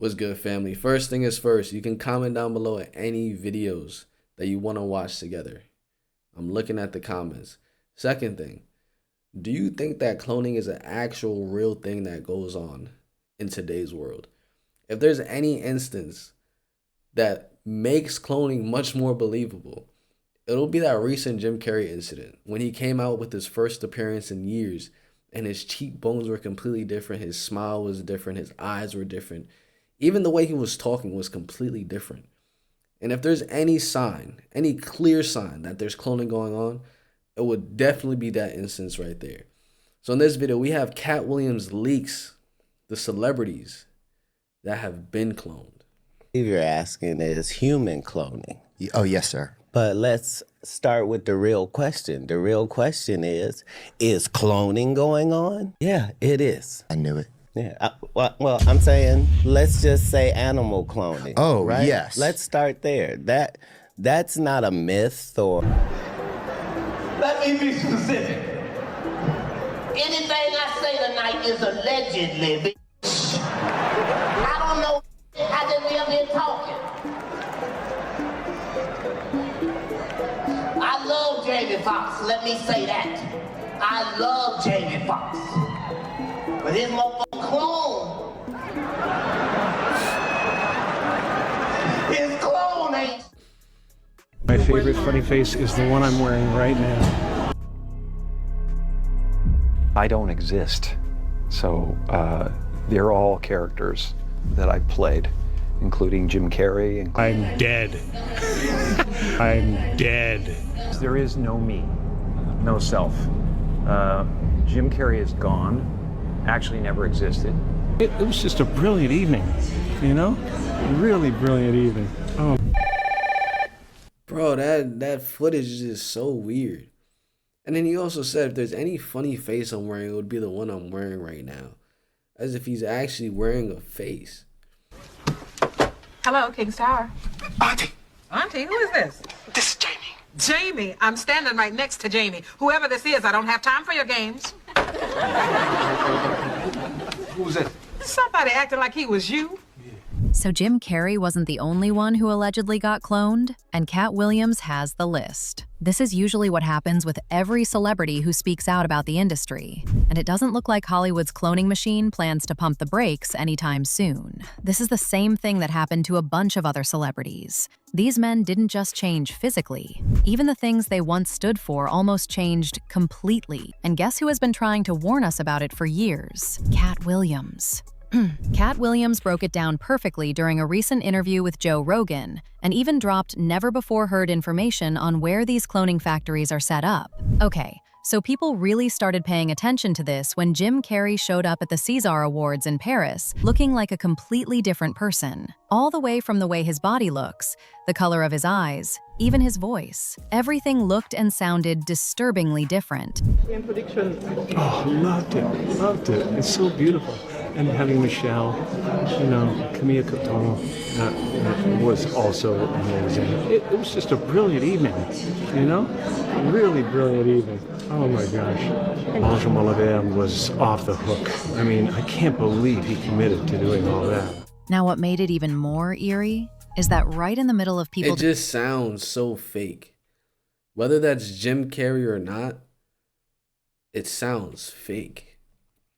What's good, family? First thing is first, you can comment down below at any videos that you want to watch together. I'm looking at the comments. Second thing, do you think that cloning is an actual real thing that goes on in today's world? If there's any instance that makes cloning much more believable, it'll be that recent Jim Carrey incident when he came out with his first appearance in years and his cheekbones were completely different, his smile was different, his eyes were different. Even the way he was talking was completely different. And if there's any sign, any clear sign that there's cloning going on, it would definitely be that instance right there. So in this video, we have Cat Williams leaks the celebrities that have been cloned. You're asking is human cloning. Oh, yes, sir. But let's start with the real question. The real question is cloning going on? Yeah, it is. I knew it. Yeah, well, I'm saying, let's just say animal cloning. Oh, right? yes. Let's start there. That's not a myth or... Let me be specific. Anything I say tonight is allegedly, bitch. I don't know. I just live here talking. I love Jamie Foxx. Let me say that. I love Jamie Foxx. But his motherfucking clone. His clone ain't. My favorite funny face is the one I'm wearing right now. I don't exist. So they're all characters that I've played, including Jim Carrey. I'm dead. I'm dead. There is no me, no self. Jim Carrey is gone. Actually never existed. It was just a brilliant evening, you know? Really brilliant evening. Oh. Bro, that footage is just so weird. And then he also said if there's any funny face I'm wearing, it would be the one I'm wearing right now. As if he's actually wearing a face. Hello, King's Tower. Auntie. Auntie, who is this? This is Jamie. Jamie. I'm standing right next to Jamie. Whoever this is, I don't have time for your games. Who's it? Somebody acting like he was you. So Jim Carrey wasn't the only one who allegedly got cloned, and Cat Williams has the list. This is usually what happens with every celebrity who speaks out about the industry, and it doesn't look like Hollywood's cloning machine plans to pump the brakes anytime soon. This is the same thing that happened to a bunch of other celebrities. These men didn't just change physically. Even the things they once stood for almost changed completely. And guess who has been trying to warn us about it for years? Cat Williams. Cat Williams broke it down perfectly during a recent interview with Joe Rogan, and even dropped never-before-heard information on where these cloning factories are set up. Okay, so people really started paying attention to this when Jim Carrey showed up at the César Awards in Paris, looking like a completely different person. All the way from the way his body looks, the color of his eyes, even his voice. Everything looked and sounded disturbingly different. Oh, loved it. It's so beautiful. And having Michelle, Camille Couton, that was also amazing. It was just a brilliant evening, Really brilliant evening. Oh my gosh. Ange Molivert was off the hook. I mean, I can't believe he committed to doing all that. Now, what made it even more eerie is that right in the middle of people... It just sounds so fake. Whether that's Jim Carrey or not, it sounds fake.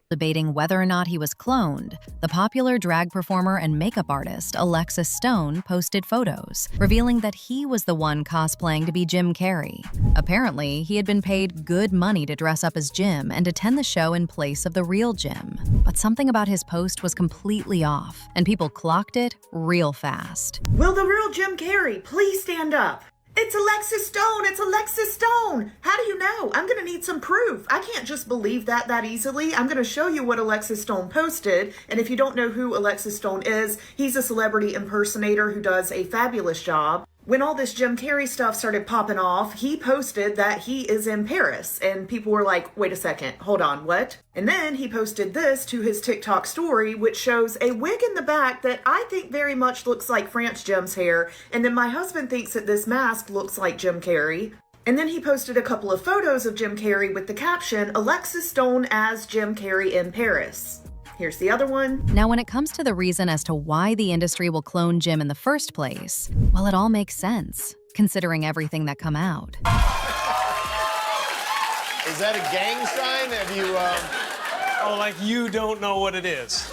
Debating whether or not he was cloned, the popular drag performer and makeup artist Alexis Stone posted photos, revealing that he was the one cosplaying to be Jim Carrey. Apparently, he had been paid good money to dress up as Jim and attend the show in place of the real Jim. But something about his post was completely off, and people clocked it real fast. Will the real Jim Carrey please stand up? It's Alexis Stone! It's Alexis Stone! How do you know? I'm gonna need some proof. I can't just believe that easily. I'm gonna show you what Alexis Stone posted. And if you don't know who Alexis Stone is, he's a celebrity impersonator who does a fabulous job. When all this Jim Carrey stuff started popping off, he posted that he is in Paris. And people were like, wait a second, hold on, what? And then he posted this to his TikTok story, which shows a wig in the back that I think very much looks like France Jim's hair. And then my husband thinks that this mask looks like Jim Carrey. And then he posted a couple of photos of Jim Carrey with the caption, Alexis Stone as Jim Carrey in Paris. Here's the other one. Now, when it comes to the reason as to why the industry will clone Jim in the first place, well, it all makes sense, considering everything that come out. Is that a gang sign? Have you, Oh, like you don't know what it is.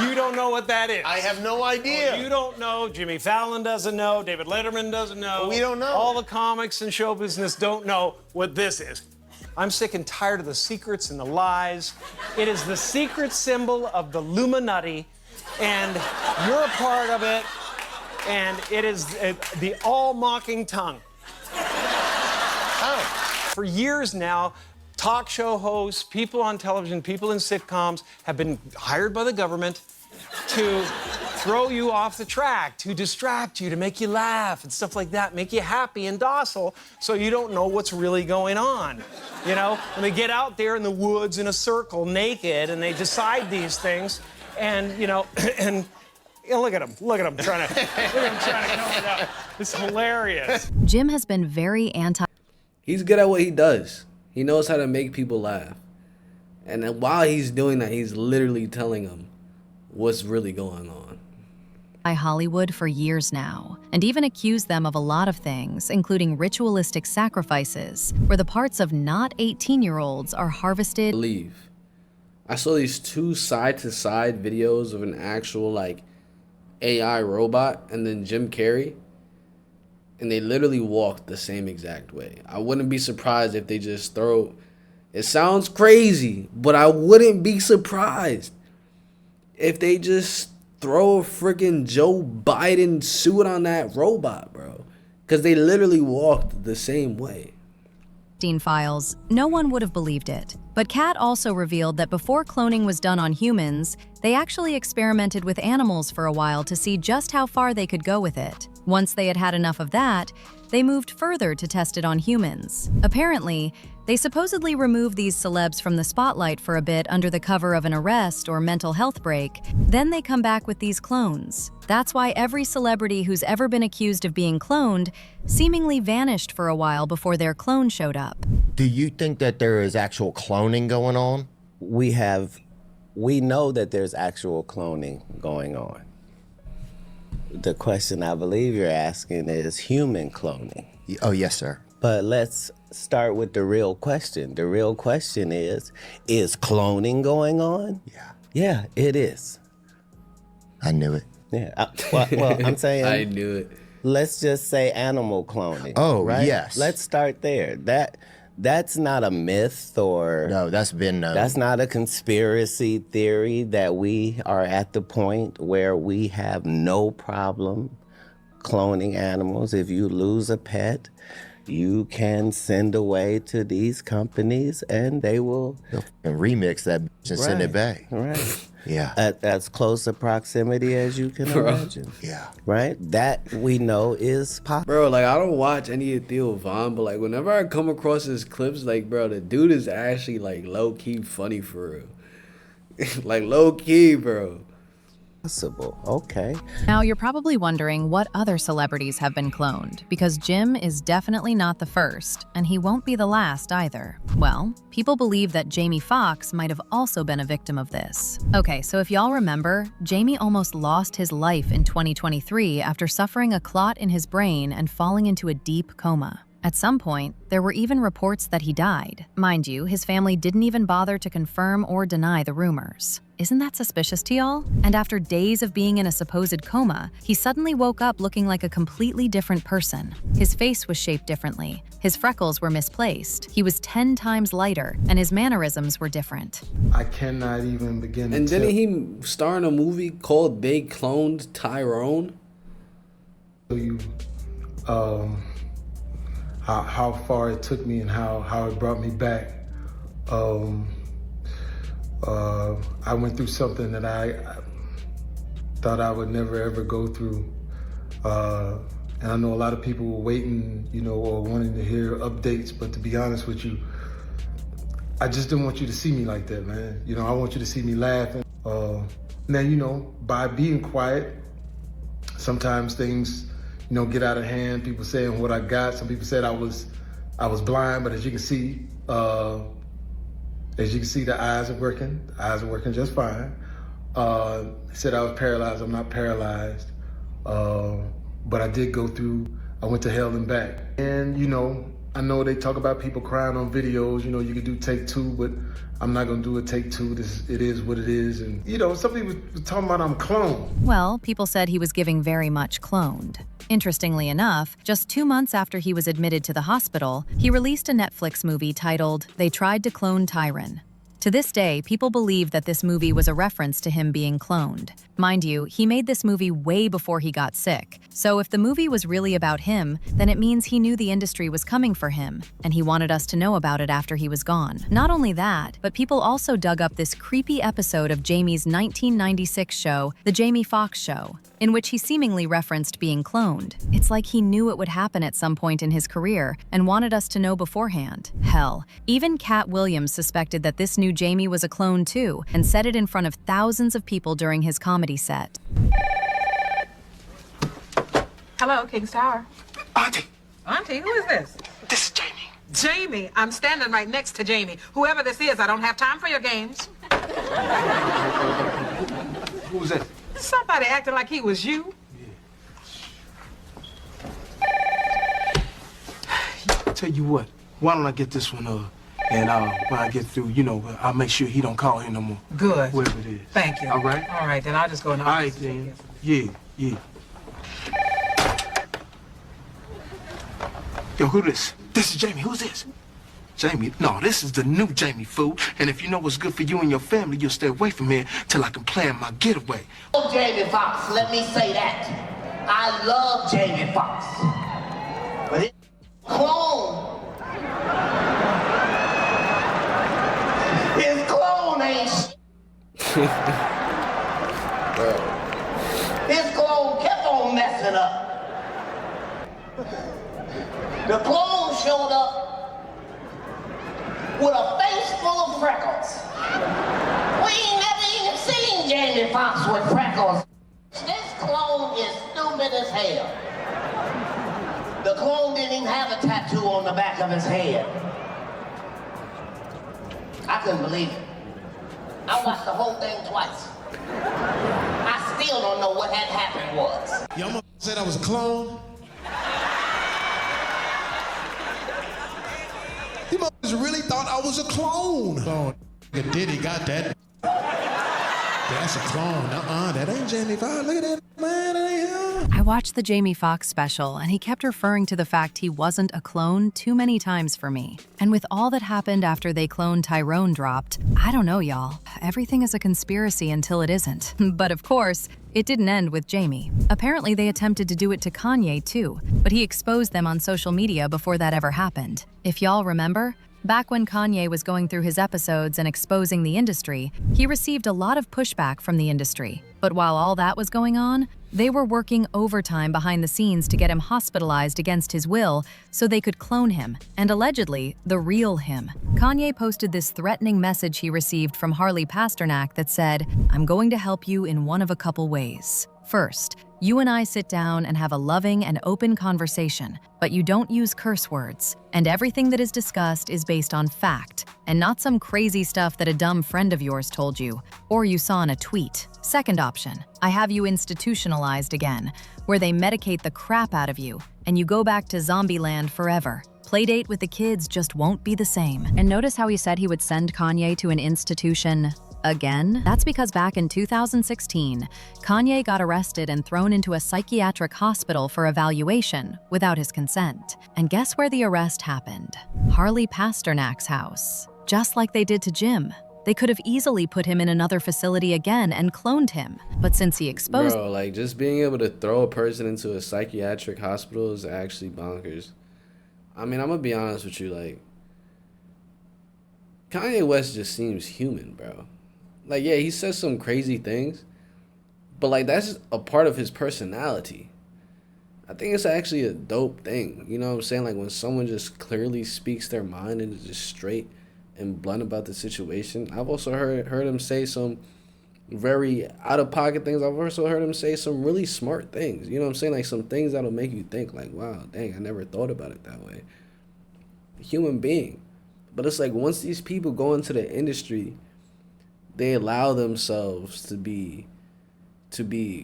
You don't know what that is. I have no idea. You don't know. Jimmy Fallon doesn't know. David Letterman doesn't know. We don't know. All the comics and show business don't know what this is. I'm sick and tired of the secrets and the lies. It is the secret symbol of the Illuminati, and you're a part of it, and it is the all-mocking tongue. How? For years now, talk show hosts, people on television, people in sitcoms have been hired by the government to throw you off the track, to distract you, to make you laugh and stuff like that, make you happy and docile so you don't know what's really going on. You know, when they get out there in the woods in a circle naked and they decide these things and, you know, and you know, look at him trying to cover it up. It's hilarious. Jim has been very anti- He's good at what he does. He knows how to make people laugh. And then while he's doing that, he's literally telling them what's really going on. Hollywood for years now, and even accused them of a lot of things, including ritualistic sacrifices, where the parts of not 18-year-olds are harvested. I saw these 2 side-to-side videos of an actual, like, AI robot and then Jim Carrey, and they literally walked the same exact way. I wouldn't be surprised if they just throw... It sounds crazy, but I wouldn't be surprised if they just throw a freaking Joe Biden suit on that robot, bro. Because they literally walked the same way. Files, no one would have believed it. But Kat also revealed that before cloning was done on humans, they actually experimented with animals for a while to see just how far they could go with it. Once they had had enough of that, they moved further to test it on humans. Apparently, they supposedly removed these celebs from the spotlight for a bit under the cover of an arrest or mental health break. Then they come back with these clones. That's why every celebrity who's ever been accused of being cloned seemingly vanished for a while before their clone showed up. Do you think that there is actual cloning going on? We know that there's actual cloning going on. The question I believe you're asking is human cloning. Oh, yes, sir. But let's start with the real question. The real question is cloning going on? Yeah. Yeah, it is. I knew it. Yeah. Well, I'm saying... I knew it. Let's just say animal cloning. Oh, right? yes. Let's start there. That's not a myth or... No, that's been known. That's not a conspiracy theory that we are at the point where we have no problem cloning animals. If you lose a pet, you can send away to these companies and they will... And remix that bitch and send it back. Right. Yeah. At as close a proximity as you can imagine. Yeah. Right? That we know is possible. Bro, like, I don't watch any of Theo Von, but, like, whenever I come across his clips, like, bro, the dude is actually, like, low-key funny for real. Like, low-key, bro. Possible. Okay. Now, you're probably wondering what other celebrities have been cloned, because Jim is definitely not the first, and he won't be the last either. Well, people believe that Jamie Foxx might have also been a victim of this. Okay, so if y'all remember, Jamie almost lost his life in 2023 after suffering a clot in his brain and falling into a deep coma. At some point, there were even reports that he died. Mind you, his family didn't even bother to confirm or deny the rumors. Isn't that suspicious to y'all? And after days of being in a supposed coma, he suddenly woke up looking like a completely different person. His face was shaped differently, his freckles were misplaced, he was 10 times lighter, and his mannerisms were different. I cannot even begin to And didn't he star in a movie called They Cloned Tyrone? You, how far it took me and how it brought me back. I went through something that I thought I would never ever go through. And I know a lot of people were waiting, you know, or wanting to hear updates, but to be honest with you, I just didn't want you to see me like that, man. You know, I want you to see me laughing. Now, you know, by being quiet, sometimes things, you know, get out of hand. People saying what I got. Some people said I was blind, but as you can see, As you can see, the eyes are working. The eyes are working just fine. He said I was paralyzed. I'm not paralyzed. But I did go through, I went to hell and back. And, you know, I know they talk about people crying on videos. You know, you can do take two, but I'm not going to do a take two. It is what it is. And, you know, somebody was talking about I'm cloned. Well, people said he was giving very much cloned. Interestingly enough, just 2 months after he was admitted to the hospital, he released a Netflix movie titled They Tried to Clone Tyron. To this day, people believe that this movie was a reference to him being cloned. Mind you, he made this movie way before he got sick. So if the movie was really about him, then it means he knew the industry was coming for him, and he wanted us to know about it after he was gone. Not only that, but people also dug up this creepy episode of Jamie's 1996 show, The Jamie Foxx Show, in which he seemingly referenced being cloned. It's like he knew it would happen at some point in his career and wanted us to know beforehand. Hell, even Cat Williams suspected that this new Jamie was a clone too, and said it in front of thousands of people during his comedy set. Hello, King's Tower. Auntie, Auntie, who is this? this is Jamie. Jamie. I'm standing right next to Jamie. Whoever this is, I don't have time for your games. Who's that? Somebody acting like he was you. Tell you what, why don't I get this one and when I get through, you know, I'll make sure he don't call here no more. Good. Whoever it is. Thank you. All right? All right, then I'll just go in the All right, office. then. Yeah. Yo, who this? This is Jamie. Who's this? Jamie? No, this is the new Jamie, fool. And if you know what's good for you and your family, you'll stay away from here till I can plan my getaway. Oh, Jamie Foxx, let me say that. I love Jamie Foxx. But his clone. His clone ain't shit. His clone kept on messing up. The clone showed up with a face full of freckles. We ain't never even seen Jamie Foxx with freckles. This clone is stupid as hell. The clone didn't even have a tattoo on the back of his head. I couldn't believe it. I watched the whole thing twice. I still don't know what had happened was. Y'all said I was a clone? You motherfuckers really thought I was a clone. Clone. Diddy got that. That's a clone. That ain't Jamie Foxx. Look at that, man. That ain't him. I watched the Jamie Foxx special, and he kept referring to the fact he wasn't a clone too many times for me. And with all that happened after they cloned Tyrone dropped, I don't know, y'all. Everything is a conspiracy until it isn't. But of course, it didn't end with Jamie. Apparently, they attempted to do it to Kanye too, but he exposed them on social media before that ever happened. If y'all remember, back when Kanye was going through his episodes and exposing the industry, he received a lot of pushback from the industry. But while all that was going on, they were working overtime behind the scenes to get him hospitalized against his will so they could clone him, and allegedly, the real him. Kanye posted this threatening message he received from Harley Pasternak that said, "I'm going to help you in one of a couple ways. First, you and I sit down and have a loving and open conversation, but you don't use curse words, and everything that is discussed is based on fact, and not some crazy stuff that a dumb friend of yours told you, or you saw in a tweet. Second option, I have you institutionalized again, where they medicate the crap out of you, and you go back to zombie land forever. Playdate with the kids just won't be the same." And notice how he said he would send Kanye to an institution again? That's because back in 2016, Kanye got arrested and thrown into a psychiatric hospital for evaluation without his consent. And guess where the arrest happened? Harley Pasternak's house. Just like they did to Jim. They could have easily put him in another facility again and cloned him. But since he exposed— Bro, like, just being able to throw a person into a psychiatric hospital is actually bonkers. I mean, I'm gonna be honest with you, like, Kanye West just seems human, bro. Like, yeah, he says some crazy things, but, like, that's a part of his personality. I think it's actually a dope thing. You know what I'm saying? Like, when someone just clearly speaks their mind and is just straight and blunt about the situation. I've also heard him say some very out-of-pocket things. I've also heard him say some really smart things. You know what I'm saying? Like, some things that'll make you think, like, wow, dang, I never thought about it that way. Human being. But it's like once these people go into the industry, they allow themselves to be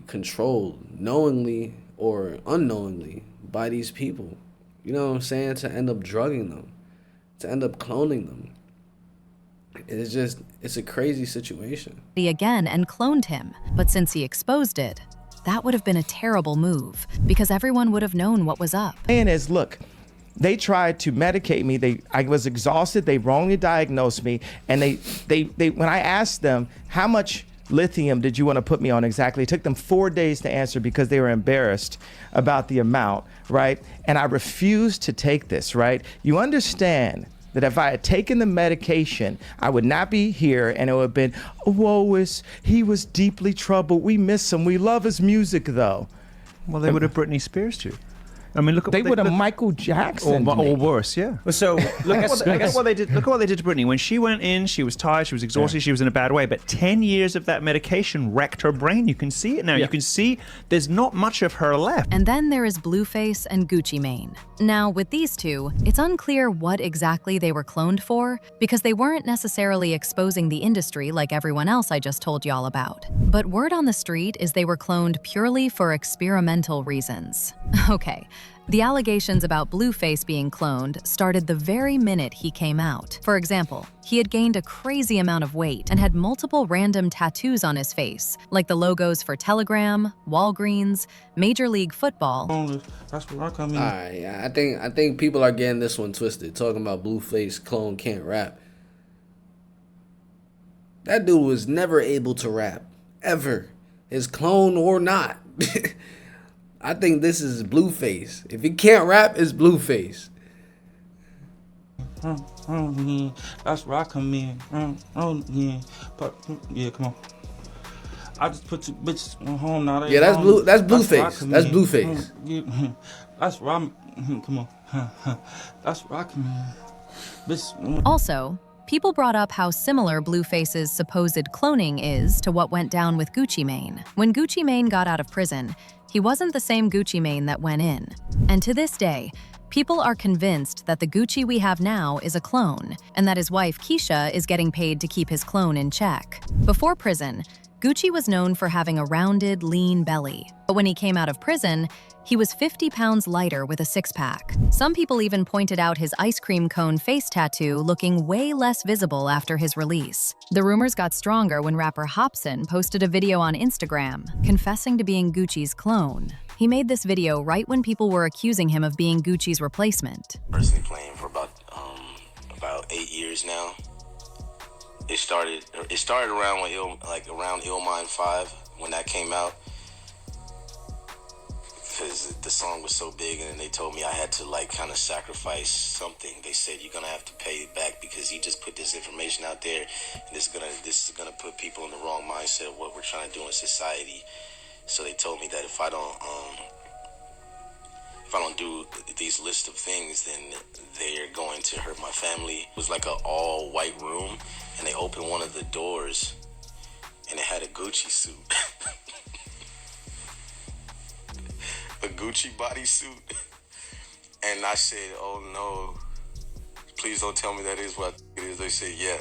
controlled knowingly or unknowingly by these people. You know what I'm saying? To end up drugging them, to end up cloning them. It's a crazy situation. Again and cloned him, but since he exposed it, that would have been a terrible move because everyone would have known what was up. And as look, they tried to medicate me. I was exhausted. They wrongly diagnosed me, and they when I asked them how much lithium did you want to put me on exactly, it took them 4 days to answer because they were embarrassed about the amount, right? And I refused to take this, right? You understand that if I had taken the medication, I would not be here, and it would have been, he was deeply troubled. We miss him. We love his music, though. Well, they would have Britney Spears you. I mean, look at they would have Michael Jackson or worse, yeah. So look at what they did. Look at what they did to Britney. When she went in, she was tired, she was exhausted, she was in a bad way. But 10 years of that medication wrecked her brain. You can see it now. You can see there's not much of her left. And then there is Blueface and Gucci Mane. Now, with these two, it's unclear what exactly they were cloned for because they weren't necessarily exposing the industry like everyone else I just told y'all about. But word on the street is they were cloned purely for experimental reasons. Okay. The allegations about Blueface being cloned started the very minute he came out. For example, he had gained a crazy amount of weight and had multiple random tattoos on his face, like the logos for Telegram, Walgreens, Major League Football. That's where I come in. All right, I think people are getting this one twisted, talking about Blueface clone can't rap. That dude was never able to rap, ever. His clone or not. I think this is Blueface. If he can't rap, it's Blueface. That's where I come in. But yeah, come on. I just put two bitches on home now. Yeah, that's Blueface. That's Blueface. That's where I'm. Come on. That's where I come in. Bitch. Also, people brought up how similar Blueface's supposed cloning is to what went down with Gucci Mane. When Gucci Mane got out of prison, he wasn't the same Gucci Mane that went in. And to this day, people are convinced that the Gucci we have now is a clone, and that his wife Keisha is getting paid to keep his clone in check. Before prison, Gucci was known for having a rounded, lean belly. But when he came out of prison, he was 50 pounds lighter with a six-pack. Some people even pointed out his ice cream cone face tattoo looking way less visible after his release. The rumors got stronger when rapper Hopsin posted a video on Instagram, confessing to being Gucci's clone. He made this video right when people were accusing him of being Gucci's replacement. Personally playing for about 8 years now. It started around around Illmind 5 when that came out, because the song was so big, and they told me I had to kind of sacrifice something. They said you're gonna have to pay it back because you just put this information out there, and this is gonna put people in the wrong mindset of what we're trying to do in society. So they told me that if I don't do these list of things, then they're going to hurt my family. It was like an all white room, and they opened one of the doors, and it had a Gucci suit. A Gucci bodysuit. And I said, oh no, please don't tell me that is what it is. They said, yeah.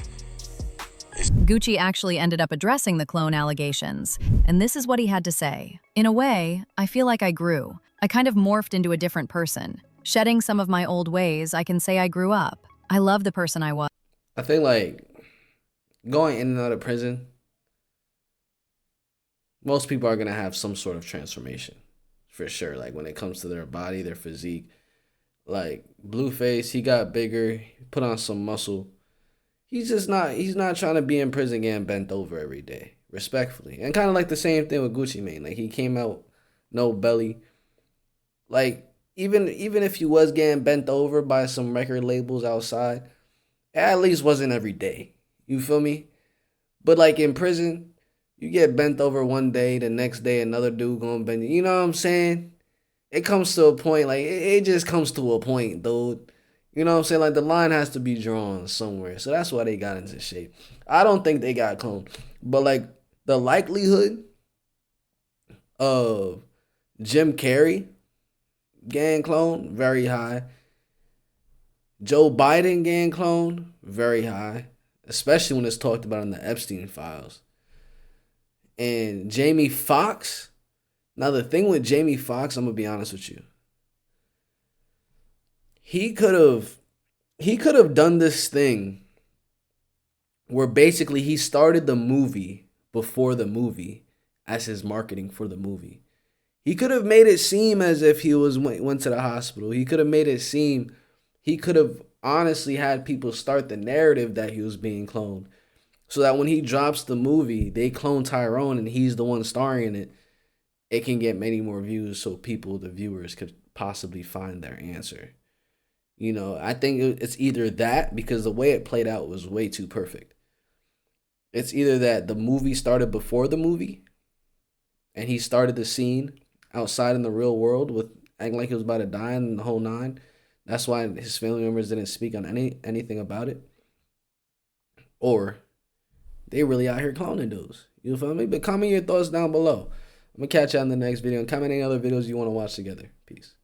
Gucci actually ended up addressing the clone allegations, and this is what he had to say. In a way, I feel like I grew. I kind of morphed into a different person. Shedding some of my old ways, I can say I grew up. I love the person I was. I think going in and out of prison, most people are going to have some sort of transformation. For sure, when it comes to their body, their physique. Blueface, he got bigger, put on some muscle. He's not trying to be in prison getting bent over every day, respectfully. And kind of the same thing with Gucci Mane. He came out, no belly. Even if he was getting bent over by some record labels outside, it at least wasn't every day. You feel me? But in prison, you get bent over one day, the next day another dude gonna bend you. You know what I'm saying? It comes to a point, it just comes to a point, dude. You know what I'm saying? The line has to be drawn somewhere. So that's why they got into shape. I don't think they got cloned. But the likelihood of Jim Carrey getting cloned, very high. Joe Biden getting cloned, very high, especially when it's talked about in the Epstein files. And Jamie Foxx. Now, the thing with Jamie Foxx, I'm going to be honest with you. He could have done this thing where basically he started the movie before the movie as his marketing for the movie. He could have made it seem as if he went to the hospital. He could have made it seem, he could have honestly had people start the narrative that he was being cloned, so that when he drops the movie, they clone Tyrone and he's the one starring in it. It can get many more views, so the viewers, could possibly find their answer. You know, I think it's either that, because the way it played out was way too perfect. It's either that the movie started before the movie, and he started the scene outside in the real world with acting like he was about to die and the whole nine. That's why his family members didn't speak on anything about it. Or they really out here cloning dudes. You feel me? But comment your thoughts down below. I'm going to catch you on the next video, and comment any other videos you want to watch together. Peace.